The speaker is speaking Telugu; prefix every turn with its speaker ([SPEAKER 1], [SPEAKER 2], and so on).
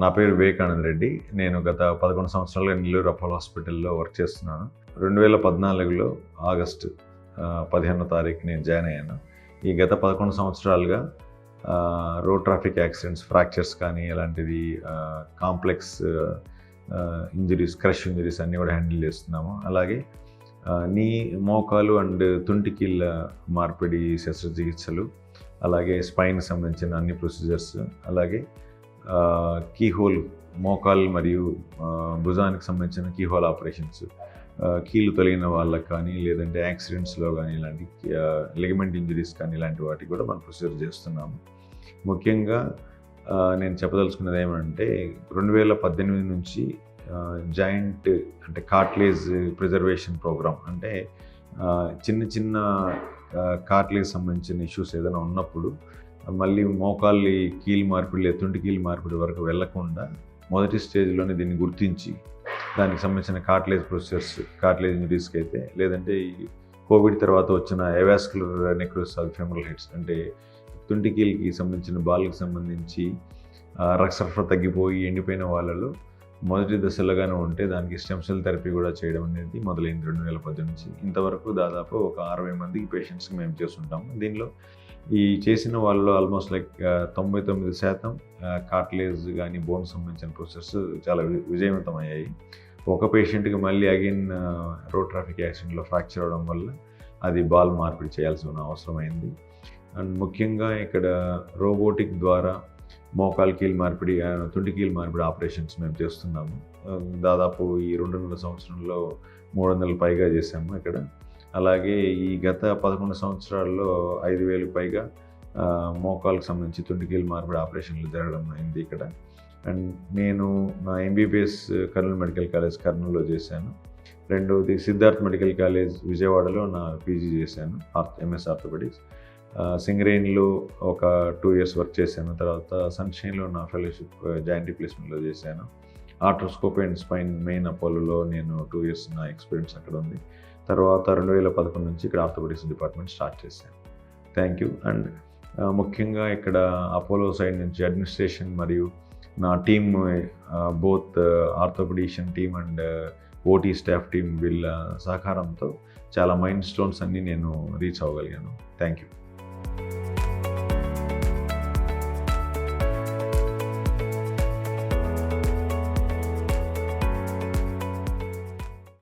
[SPEAKER 1] నా పేరు వివేకానంద రెడ్డి. నేను గత 11 సంవత్సరాలుగా నెల్లూరు అపోలో హాస్పిటల్‌లో వర్క్ చేస్తున్నాను. 2014లో ఆగస్టు 15వ తారీఖు నేను జాయిన్ అయ్యాను. ఈ గత 11 సంవత్సరాలుగా రోడ్ ట్రాఫిక్ యాక్సిడెంట్స్, ఫ్రాక్చర్స్ కానీ ఇలాంటివి కాంప్లెక్స్ ఇంజరీస్, క్రష్ ఇంజరీస్ అన్నీ కూడా హ్యాండిల్ చేస్తున్నాము. అలాగే నీ, మోకాలు అండ్ తుంటి కీళ్ళ మార్పిడి శస్త్రచికిత్సలు, అలాగే స్పైన్కి సంబంధించిన అన్ని ప్రొసీజర్స్, అలాగే కీహోల్ మోకాలు మరియు భుజానికి సంబంధించిన కీహోల్ ఆపరేషన్స్, కీళ్ళు తొలగిన వాళ్ళకి కానీ లేదంటే యాక్సిడెంట్స్లో కానీ ఇలాంటి లిగమెంట్ ఇంజరీస్ కానీ ఇలాంటి వాటికి కూడా మనం ప్రొసీజర్ చేస్తున్నాము. ముఖ్యంగా నేను చెప్పదలుచుకున్నది ఏమంటే 2018 నుంచి జాయింట్ అంటే కార్టిలేజ్ ప్రిజర్వేషన్ ప్రోగ్రామ్, అంటే చిన్న కార్టిలేజ్ సంబంధించిన ఇష్యూస్ ఏదైనా ఉన్నప్పుడు మళ్ళీ మోకాళ్ళ కీలు మార్పిడి లేదా తుంటి కీలు మార్పిడి వరకు వెళ్లకుండా మొదటి స్టేజ్లోనే దీన్ని గుర్తించి దానికి సంబంధించిన కార్టిలేజ్ ప్రొసెస్, కార్టిలేజ్ ఇంజరీస్కి అయితే, లేదంటే ఈ కోవిడ్ తర్వాత వచ్చిన అవస్కులర్ నెక్రోసిస్ ఆఫ్ ఫెమరల్ హెడ్స్ అంటే తుంటి కీలుకి సంబంధించిన బాల్కి సంబంధించి రక్త సరఫరా తగ్గిపోయి ఎండిపోయిన వాళ్ళలో మొదటి దశలుగానే ఉంటే దానికి స్టెమ్ సెల్ థెరపీ కూడా చేయడం అనేది మొదలైంది 2018 నుంచి. ఇంతవరకు దాదాపు ఒక 60 మందికి పేషెంట్స్కి మేము చేస్తుంటాము. దీనిలో ఈ చేసిన వాళ్ళలో ఆల్మోస్ట్ లైక్ 99% కార్టిలేజ్ కానీ బోన్ సంబంధించిన ప్రొసెస్ చాలా విజయవంతమయ్యాయి. ఒక పేషెంట్కి మళ్ళీ అగైన్ రోడ్ ట్రాఫిక్ యాక్సిడెంట్లో ఫ్రాక్చర్ అవడం వల్ల అది బాల్ మార్పిడి చేయాల్సిన అవసరం అయింది. అండ్ ముఖ్యంగా ఇక్కడ రోబోటిక్ ద్వారా మోకాలు కీలు మార్పిడి, తుంటి కీలు మార్పిడి ఆపరేషన్స్ మేము చేస్తున్నాము. దాదాపు ఈ 2.5 సంవత్సరంలో 300 పైగా చేసాము ఇక్కడ. అలాగే ఈ గత 11 సంవత్సరాల్లో 5,000 పైగా మోకాలకు సంబంధించి తుంటి కీలు మార్పిడి ఆపరేషన్లు జరగడం అయింది ఇక్కడ. అండ్ నేను నా ఎంబీబీఎస్ కర్నూలు మెడికల్ కాలేజ్ కర్నూలులో చేశాను. రెండవది సిద్ధార్థ్ మెడికల్ కాలేజ్ విజయవాడలో నా పీజీ చేశాను, ఎంఎస్ ఆర్థోపెడిక్స్. సింగరేణిలో ఒక 2 years వర్క్ చేశాను. తర్వాత సన్షైన్లో నా ఫెలోషిప్ జాయింట్ రీప్లేస్మెంట్లో చేశాను. ఆర్థ్రోస్కోపీ అండ్ స్పైన్ మెయిన్ అపోలోలో నేను 2 years నా ఎక్స్పీరియన్స్ అక్కడ ఉంది. తర్వాత 2011 నుంచి ఇక్కడ ఆర్థోపెడిక్స్ డిపార్ట్మెంట్ స్టార్ట్ చేశాను. Thank you. అండ్ ముఖ్యంగా ఇక్కడ అపోలో సైడ్ నుంచి అడ్మినిస్ట్రేషన్ మరియు నా team, both orthopaedician team and OT staff team వీళ్ళ సహకారంతో చాలా మైల్ స్టోన్స్ అన్నీ నేను రీచ్ అవ్వగలిగాను. Thank you.